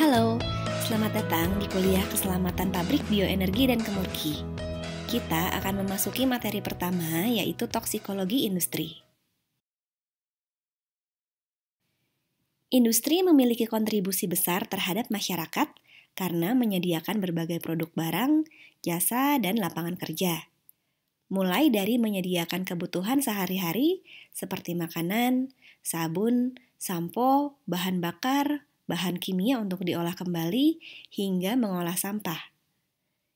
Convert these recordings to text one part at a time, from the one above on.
Halo, selamat datang di kuliah Keselamatan Pabrik Bioenergi dan Kemurki. Kita akan memasuki materi pertama, yaitu toksikologi industri. Industri memiliki kontribusi besar terhadap masyarakat karena menyediakan berbagai produk barang, jasa, dan lapangan kerja. Mulai dari menyediakan kebutuhan sehari-hari seperti makanan, sabun, sampo, bahan bakar, bahan kimia untuk diolah kembali, hingga mengolah sampah.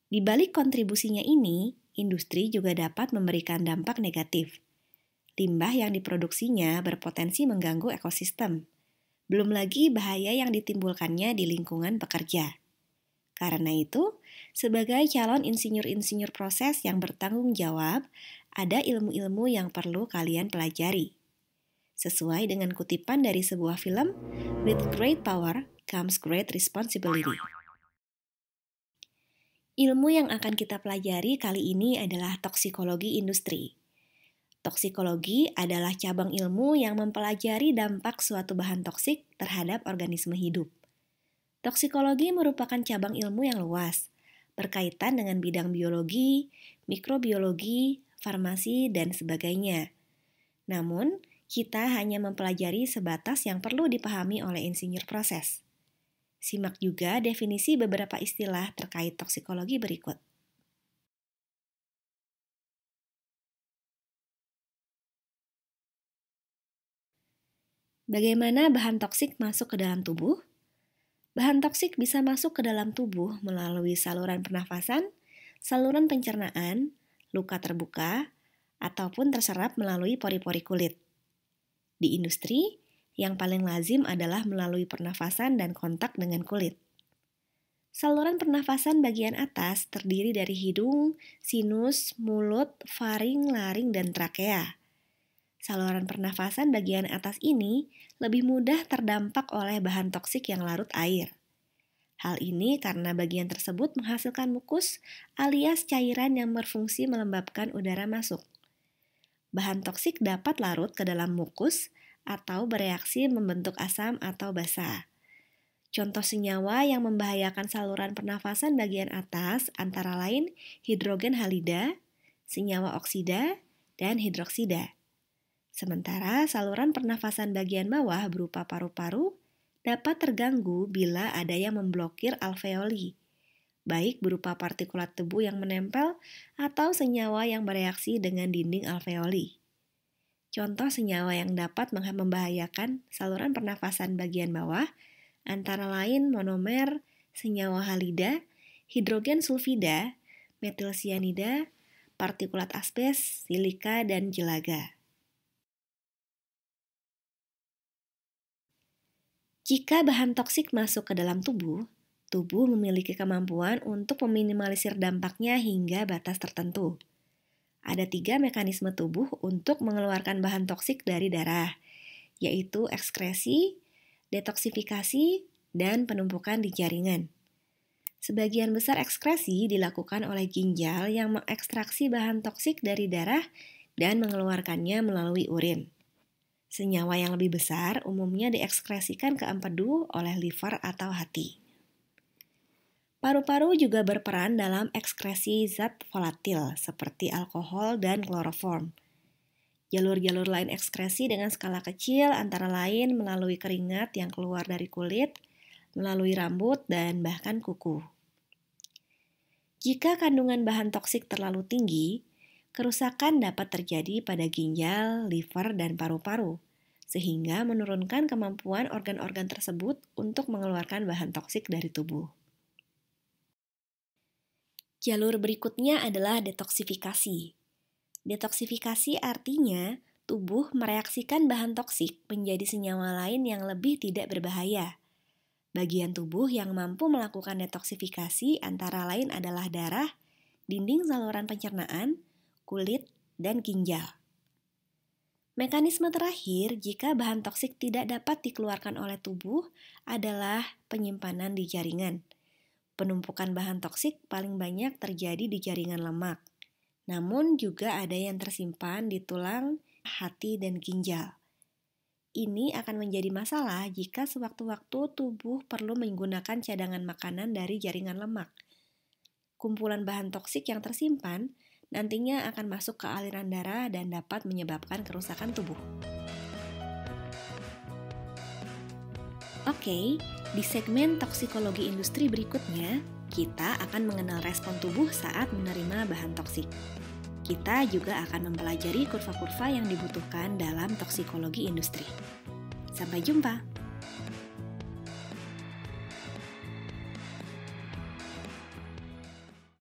Di balik kontribusinya ini, industri juga dapat memberikan dampak negatif. Limbah yang diproduksinya berpotensi mengganggu ekosistem. Belum lagi bahaya yang ditimbulkannya di lingkungan pekerja. Karena itu, sebagai calon insinyur-insinyur proses yang bertanggung jawab, ada ilmu-ilmu yang perlu kalian pelajari. Sesuai dengan kutipan dari sebuah film, "With great power comes great responsibility." Ilmu yang akan kita pelajari kali ini adalah toksikologi industri. Toksikologi adalah cabang ilmu yang mempelajari dampak suatu bahan toksik terhadap organisme hidup. Toksikologi merupakan cabang ilmu yang luas, berkaitan dengan bidang biologi, mikrobiologi, farmasi, dan sebagainya. Namun, kita hanya mempelajari sebatas yang perlu dipahami oleh insinyur proses. Simak juga definisi beberapa istilah terkait toksikologi berikut. Bagaimana bahan toksik masuk ke dalam tubuh? Bahan toksik bisa masuk ke dalam tubuh melalui saluran pernafasan, saluran pencernaan, luka terbuka, ataupun terserap melalui pori-pori kulit. Di industri, yang paling lazim adalah melalui pernafasan dan kontak dengan kulit. Saluran pernafasan bagian atas terdiri dari hidung, sinus, mulut, faring, laring, dan trakea. Saluran pernafasan bagian atas ini lebih mudah terdampak oleh bahan toksik yang larut air. Hal ini karena bagian tersebut menghasilkan mukus alias cairan yang berfungsi melembabkan udara masuk. Bahan toksik dapat larut ke dalam mukus atau bereaksi membentuk asam atau basa. Contoh senyawa yang membahayakan saluran pernafasan bagian atas antara lain hidrogen halida, senyawa oksida, dan hidroksida. Sementara saluran pernafasan bagian bawah berupa paru-paru dapat terganggu bila ada yang memblokir alveoli, baik berupa partikulat debu yang menempel atau senyawa yang bereaksi dengan dinding alveoli. Contoh senyawa yang dapat membahayakan saluran pernafasan bagian bawah antara lain monomer, senyawa halida, hidrogen sulfida, metil sianida, partikulat asbes, silika, dan jelaga. Jika bahan toksik masuk ke dalam tubuh, tubuh memiliki kemampuan untuk meminimalisir dampaknya hingga batas tertentu. Ada 3 mekanisme tubuh untuk mengeluarkan bahan toksik dari darah, yaitu ekskresi, detoksifikasi, dan penumpukan di jaringan. Sebagian besar ekskresi dilakukan oleh ginjal yang mengekstraksi bahan toksik dari darah dan mengeluarkannya melalui urin. Senyawa yang lebih besar umumnya diekskresikan ke empedu oleh liver atau hati. Paru-paru juga berperan dalam ekskresi zat volatil seperti alkohol dan kloroform. Jalur-jalur lain ekskresi dengan skala kecil antara lain melalui keringat yang keluar dari kulit, melalui rambut, dan bahkan kuku. Jika kandungan bahan toksik terlalu tinggi, kerusakan dapat terjadi pada ginjal, liver, dan paru-paru, sehingga menurunkan kemampuan organ-organ tersebut untuk mengeluarkan bahan toksik dari tubuh. Jalur berikutnya adalah detoksifikasi. Detoksifikasi artinya tubuh mereaksikan bahan toksik menjadi senyawa lain yang lebih tidak berbahaya. Bagian tubuh yang mampu melakukan detoksifikasi antara lain adalah darah, dinding saluran pencernaan, kulit, dan ginjal. Mekanisme terakhir jika bahan toksik tidak dapat dikeluarkan oleh tubuh adalah penyimpanan di jaringan. Penumpukan bahan toksik paling banyak terjadi di jaringan lemak, namun juga ada yang tersimpan di tulang, hati, dan ginjal. Ini akan menjadi masalah jika sewaktu-waktu tubuh perlu menggunakan cadangan makanan dari jaringan lemak. Kumpulan bahan toksik yang tersimpan nantinya akan masuk ke aliran darah dan dapat menyebabkan kerusakan tubuh. Oke, di segmen toksikologi industri berikutnya, kita akan mengenal respon tubuh saat menerima bahan toksik. Kita juga akan mempelajari kurva-kurva yang dibutuhkan dalam toksikologi industri. Sampai jumpa!